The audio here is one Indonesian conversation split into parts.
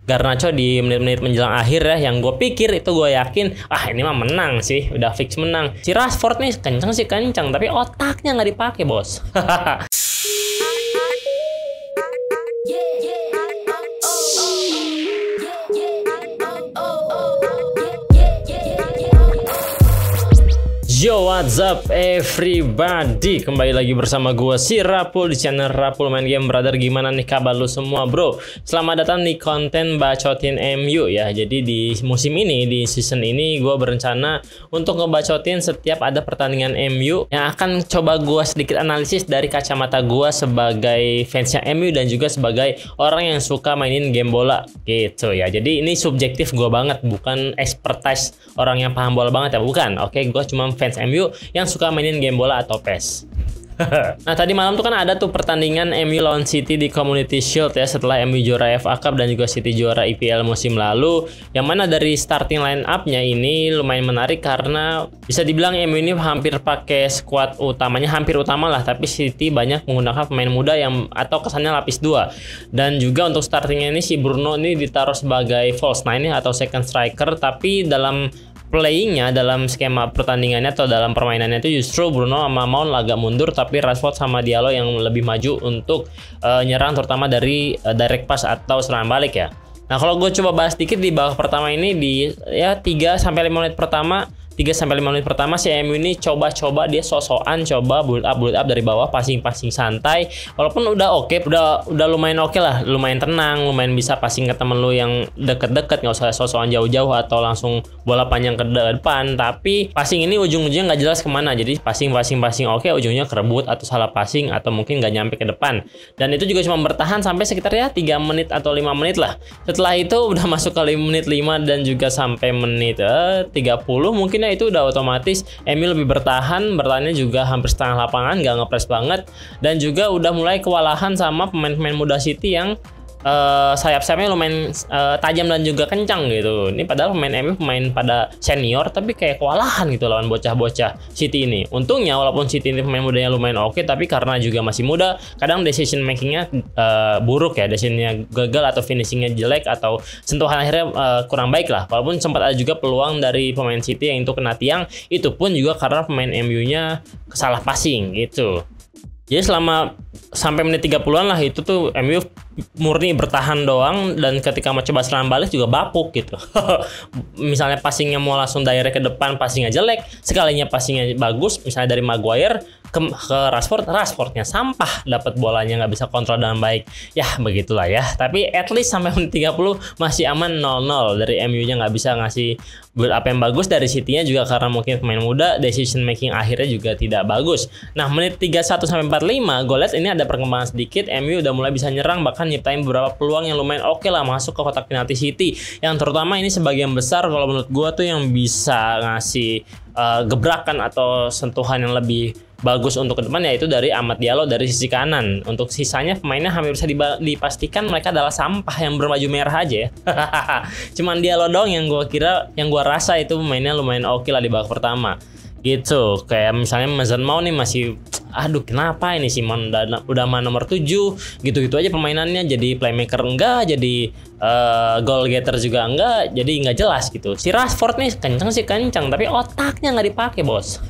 Garnacho di menit-menit menjelang akhir ya, yang gue pikir itu gue yakin ini mah menang sih, udah fix menang. Si Rashford nih kenceng sih kenceng, tapi otaknya nggak dipakai bos. Yo, what's up everybody? Kembali lagi bersama gua si Rapul di channel Rapul Main Game. Brother, gimana nih kabar lu semua, bro? Selamat datang di konten bacotin MU ya. Jadi di musim ini, di season ini gua berencana untuk ngebacotin setiap ada pertandingan MU yang akan coba gua sedikit analisis dari kacamata gua sebagai fansnya MU dan juga sebagai orang yang suka mainin game bola gitu ya. Jadi ini subjektif gua banget, bukan expertise orang yang paham bola banget ya, bukan. Oke, gua cuma fans MU yang suka mainin game bola atau PES. Nah, tadi malam tuh kan ada tuh pertandingan MU lawan City di Community Shield ya, setelah MU juara FA Cup dan juga City juara IPL musim lalu, yang mana dari starting line up-nya ini lumayan menarik karena bisa dibilang MU ini hampir pakai squad utamanya, hampir utama lah, tapi City banyak menggunakan pemain muda yang atau kesannya lapis 2. Dan juga untuk startingnya ini si Bruno ini ditaruh sebagai false nine atau second striker, tapi dalam playingnya, dalam skema pertandingannya atau dalam permainannya itu justru Bruno sama Mount agak mundur, tapi Rashford sama Diallo yang lebih maju untuk nyerang, terutama dari direct pass atau serangan balik ya. Nah, kalau gue coba bahas dikit di babak pertama ini, di ya 3-5 menit pertama, 3-5 menit pertama si MU ini coba-coba dia sosokan coba build up dari bawah, passing santai. Walaupun udah oke, udah lumayan oke lah, lumayan tenang, lumayan bisa passing ke temen lu yang deket-deket, nggak usah sosokan jauh-jauh atau langsung bola panjang ke depan. Tapi passing ini ujung-ujungnya nggak jelas kemana. Jadi passing oke, ujungnya kerebut atau salah passing atau mungkin nggak nyampe ke depan. Dan itu juga cuma bertahan sampai sekitar ya 3 menit atau 5 menit lah. Setelah itu udah masuk ke menit 5 dan juga sampai menit 30 mungkin itu udah otomatis MU lebih bertahannya juga hampir setengah lapangan, nggak ngepres banget, dan juga udah mulai kewalahan sama pemain-pemain muda City yang sayap-sayapnya lumayan tajam dan juga kencang gitu. Ini padahal pemain MU pemain pada senior tapi kayak kewalahan gitu lawan bocah-bocah City ini. Untungnya walaupun City ini pemain mudanya lumayan oke, tapi karena juga masih muda, kadang decision makingnya buruk ya, decisionnya gagal atau finishingnya jelek atau sentuhan akhirnya kurang baik lah. Walaupun sempat ada juga peluang dari pemain City yang itu kena tiang, itu pun juga karena pemain MU-nya salah passing gitu. Jadi selama sampai menit 30-an lah itu tuh MU murni bertahan doang, dan ketika mau coba serangan balik juga bapuk gitu. Misalnya passingnya mau langsung direct ke depan, passingnya jelek. Sekalinya passingnya bagus, misalnya dari Maguire ke Rashfordnya sampah, dapat bolanya nggak bisa kontrol dengan baik. Ya begitulah ya. Tapi at least sampai menit 30 masih aman 0-0. Dari MU-nya nggak bisa ngasih build up yang bagus, dari City-nya juga karena mungkin pemain muda, decision making akhirnya juga tidak bagus. Nah, menit 31 sampai 45 gue lihat ini ada perkembangan sedikit. MU udah mulai bisa nyerang, bahkan nyiptain beberapa peluang yang lumayan oke lah masuk ke kotak penalti City. Yang terutama ini sebagian besar kalau menurut gue tuh yang bisa ngasih gebrakan atau sentuhan yang lebih bagus untuk ke depan, yaitu dari Amad Diallo dari sisi kanan. Untuk sisanya pemainnya hampir bisa dipastikan mereka adalah sampah yang berbaju merah aja ya. Cuman Diallo dong yang gue rasa itu pemainnya lumayan oke lah di babak pertama gitu. Kayak misalnya Mason Mount nih masih kenapa ini Simon udah nomor 7 gitu-gitu aja pemainannya, jadi playmaker enggak, jadi goal getter juga enggak, jadi nggak jelas gitu. Si Rashford nih kenceng, tapi otaknya nggak dipakai bos.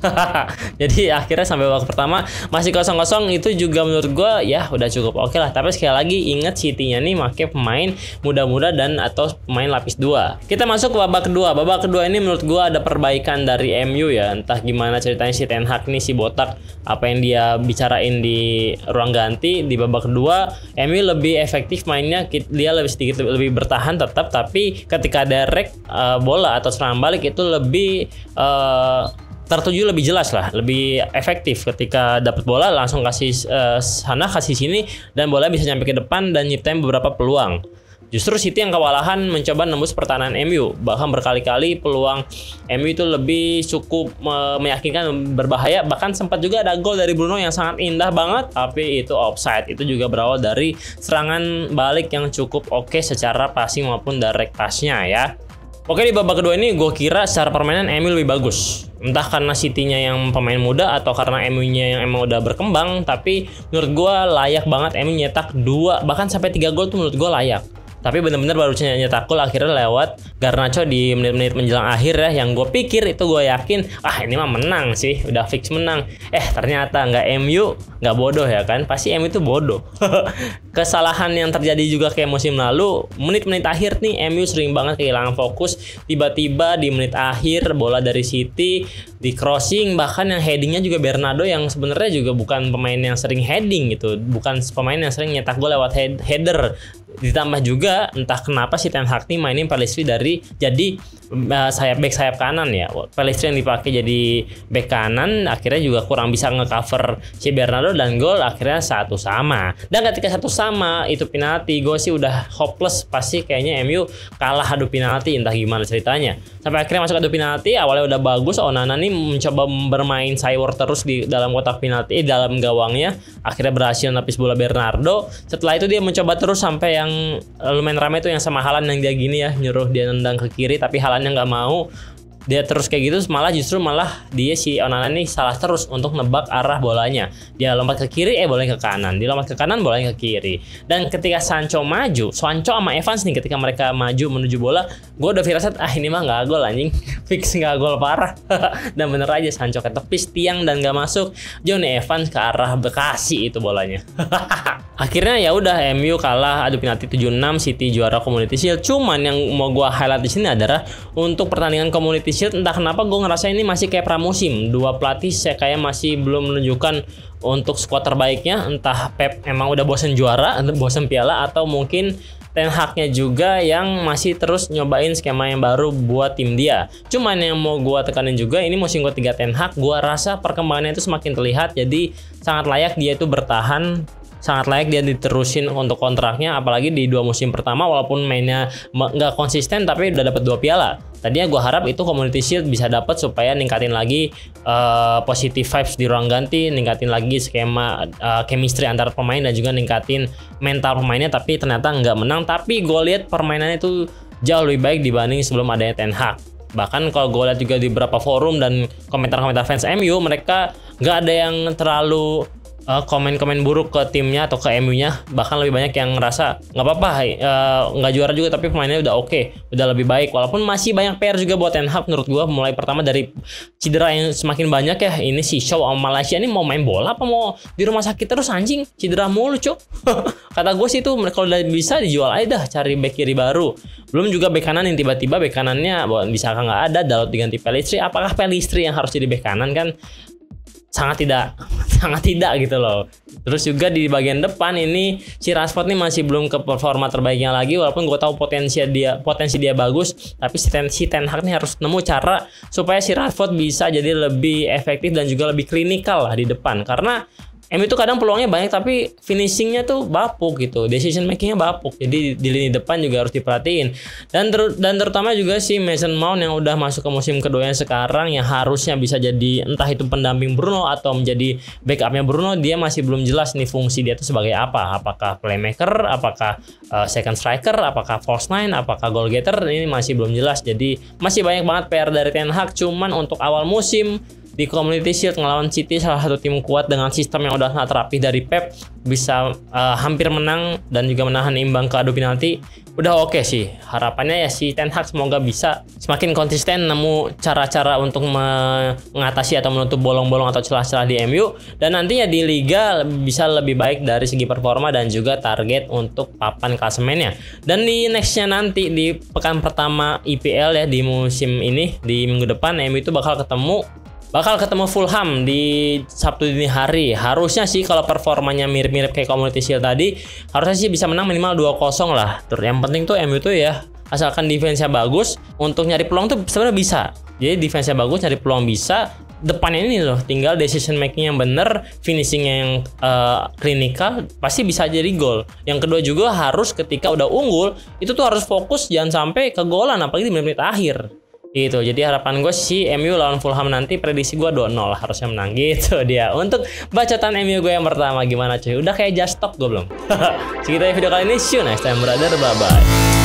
Jadi akhirnya sampai babak pertama masih 0-0, itu juga menurut gue ya udah cukup oke lah. Tapi sekali lagi ingat City-nya nih pakai pemain muda-muda dan atau pemain lapis 2. Kita masuk ke babak kedua. Babak kedua ini menurut gue ada perbaikan dari MU ya, entah gimana ceritanya si Ten Hag nih, si botak apa yang dia bicarain di ruang ganti. Di babak kedua MU lebih efektif mainnya, dia lebih bertahan tetap, tapi ketika direct bola atau serangan balik itu lebih tertuju, lebih jelas lah, lebih efektif. Ketika dapat bola langsung kasih sana kasih sini dan bola bisa nyampe ke depan dan nyiptain beberapa peluang. Justru City yang kewalahan mencoba nembus pertahanan MU, bahkan berkali-kali peluang MU itu lebih cukup meyakinkan, berbahaya. Bahkan sempat juga ada gol dari Bruno yang sangat indah banget, tapi itu offside. Itu juga berawal dari serangan balik yang cukup oke secara passing maupun direct pass-nya ya. Oke, di babak kedua ini gue kira secara permainan MU lebih bagus. Entah karena City-nya yang pemain muda atau karena MU-nya yang emang udah berkembang, tapi menurut gue layak banget MU nyetak 2 bahkan sampai 3 gol tuh menurut gue layak. tapi bener-bener baru nyetak gol akhirnya lewat Garnacho di menit-menit menjelang akhir ya, yang gue pikir itu gue yakin ini mah menang sih, udah fix menang. Ternyata nggak, MU nggak bodoh ya kan, pasti MU itu bodoh. Kesalahan yang terjadi juga kayak musim lalu, menit-menit akhir nih MU sering banget kehilangan fokus, tiba-tiba di menit akhir bola dari City di crossing, bahkan yang headingnya juga Bernardo yang sebenarnya juga bukan pemain yang sering heading gitu, bukan pemain yang sering nyetak gol lewat header. Ditambah juga entah kenapa si Ten Hag nih mainin Pellistri jadi back sayap kanan ya. Pellistri yang dipakai jadi back kanan akhirnya juga kurang bisa ngecover si Bernardo, dan gol akhirnya 1-1. Dan ketika 1-1 itu penalti, gue sih udah hopeless, pasti kayaknya MU kalah adu penalti, entah gimana ceritanya. Sampai akhirnya masuk adu penalti, awalnya udah bagus, Onana nih mencoba bermain cyber terus di dalam kotak penalti, dalam gawangnya, akhirnya berhasil napis bola Bernardo. Setelah itu dia mencoba terus sampai yang lumayan ramai tuh yang sama Haaland yang dia gini ya, nyuruh dia nendang ke kiri tapi Haalandnya nggak mau. Dia terus kayak gitu, malah dia si Onana nih salah terus untuk nebak arah bolanya. Dia lompat ke kiri, bolanya ke kanan. Dia lompat ke kanan, bolanya ke kiri. Dan ketika Sancho sama Evans nih, ketika mereka maju menuju bola, gue udah firasat ini mah nggak gol anjing, fix nggak gol parah. Dan bener aja, Sancho ketepis tiang dan nggak masuk. Johnny Evans ke arah Bekasi itu bolanya. Akhirnya ya udah, MU kalah adu penalti 7-6, City juara Community Shield. Cuman yang mau gue highlight di sini adalah untuk pertandingan Community Shield, entah kenapa gue ngerasa ini masih kayak pramusim. Dua pelatih saya kayak masih belum menunjukkan untuk skuad terbaiknya. Entah Pep emang udah bosen juara, bosen piala, atau mungkin Ten Hag-nya juga yang masih terus nyobain skema yang baru buat tim dia. Cuman yang mau gue tekanin juga, ini musim ketiga Ten Hag, gue rasa perkembangannya itu semakin terlihat. Jadi sangat layak dia itu bertahan, sangat layak dia diterusin untuk kontraknya, apalagi di 2 musim pertama walaupun mainnya nggak konsisten tapi udah dapat 2 piala. Tadinya gue harap itu Community Shield bisa dapat supaya ningkatin lagi positive vibes di ruang ganti, ningkatin lagi skema chemistry antar pemain, dan juga ningkatin mental pemainnya, tapi ternyata nggak menang. Tapi gue lihat permainannya itu jauh lebih baik dibanding sebelum adanya Ten Hag. Bahkan kalau gue lihat juga di beberapa forum dan komentar-komentar fans MU, mereka nggak ada yang terlalu komen-komen buruk ke timnya atau ke MU-nya. Bahkan lebih banyak yang ngerasa nggak apa-apa, nggak juara juga tapi pemainnya udah oke, udah lebih baik. Walaupun masih banyak PR juga buat Ten Hag menurut gue, mulai pertama dari cedera yang semakin banyak ya. Ini si Shaw sama Malaysia ini mau main bola apa mau di rumah sakit terus anjing, cedera mulu cuk. Kata gue sih tuh kalau udah bisa dijual aja dah, cari back kiri baru. Belum juga back kanan yang tiba-tiba back kanannya bisa nggak ada, Dalot diganti Pellistri. Apakah Pellistri yang harus jadi back kanan kan? Sangat tidak gitu loh. Terus juga di bagian depan ini si Rashford nih masih belum ke performa terbaiknya lagi, walaupun gue tahu potensi dia bagus, tapi si Ten Hag nih harus nemu cara supaya si Rashford bisa jadi lebih efektif dan juga lebih klinikal lah di depan, karena MU itu kadang peluangnya banyak tapi finishingnya tuh bapuk gitu, decision makingnya bapuk. Jadi di lini depan juga harus diperhatiin. Dan terutama juga si Mason Mount yang udah masuk ke musim keduanya sekarang, yang harusnya bisa jadi entah itu pendamping Bruno atau menjadi backupnya Bruno. Dia masih belum jelas nih fungsi dia tuh sebagai apa. Apakah playmaker, apakah second striker, apakah false nine, apakah goal getter, ini masih belum jelas. Jadi masih banyak banget PR dari Ten Hag. Cuman untuk awal musim di Community Shield ngelawan City, salah satu tim kuat dengan sistem yang udah sangat rapi dari Pep, bisa hampir menang dan juga menahan imbang ke adu penalti, udah oke sih. Harapannya ya si Ten Hag semoga bisa semakin konsisten nemu cara-cara untuk mengatasi atau menutup bolong-bolong atau celah-celah di MU, dan nantinya di Liga bisa lebih baik dari segi performa dan juga target untuk papan klasemennya. Dan di nextnya nanti di pekan pertama IPL ya, di musim ini, di minggu depan MU itu bakal ketemu Fulham di Sabtu dini hari. Harusnya sih kalau performanya mirip-mirip kayak Community Shield tadi, harusnya sih bisa menang minimal 2-0 lah. Terus yang penting tuh MU tuh ya, asalkan defense-nya bagus, untuk nyari peluang tuh sebenarnya bisa. Jadi defense-nya bagus, nyari peluang bisa. Depannya ini loh, tinggal decision making yang bener, finishing yang klinikal, pasti bisa jadi gol. Yang kedua juga harus ketika udah unggul, itu tuh harus fokus jangan sampai kegolan, apalagi di menit akhir. Gitu. Jadi harapan gue sih MU lawan Fulham nanti, prediksi gue 2-0 harusnya menang gitu dia. Untuk bacotan MU gue yang pertama, gimana cuy? Udah kayak just talk gue belum? Segitu ya video kali ini, see you next time brother, bye bye.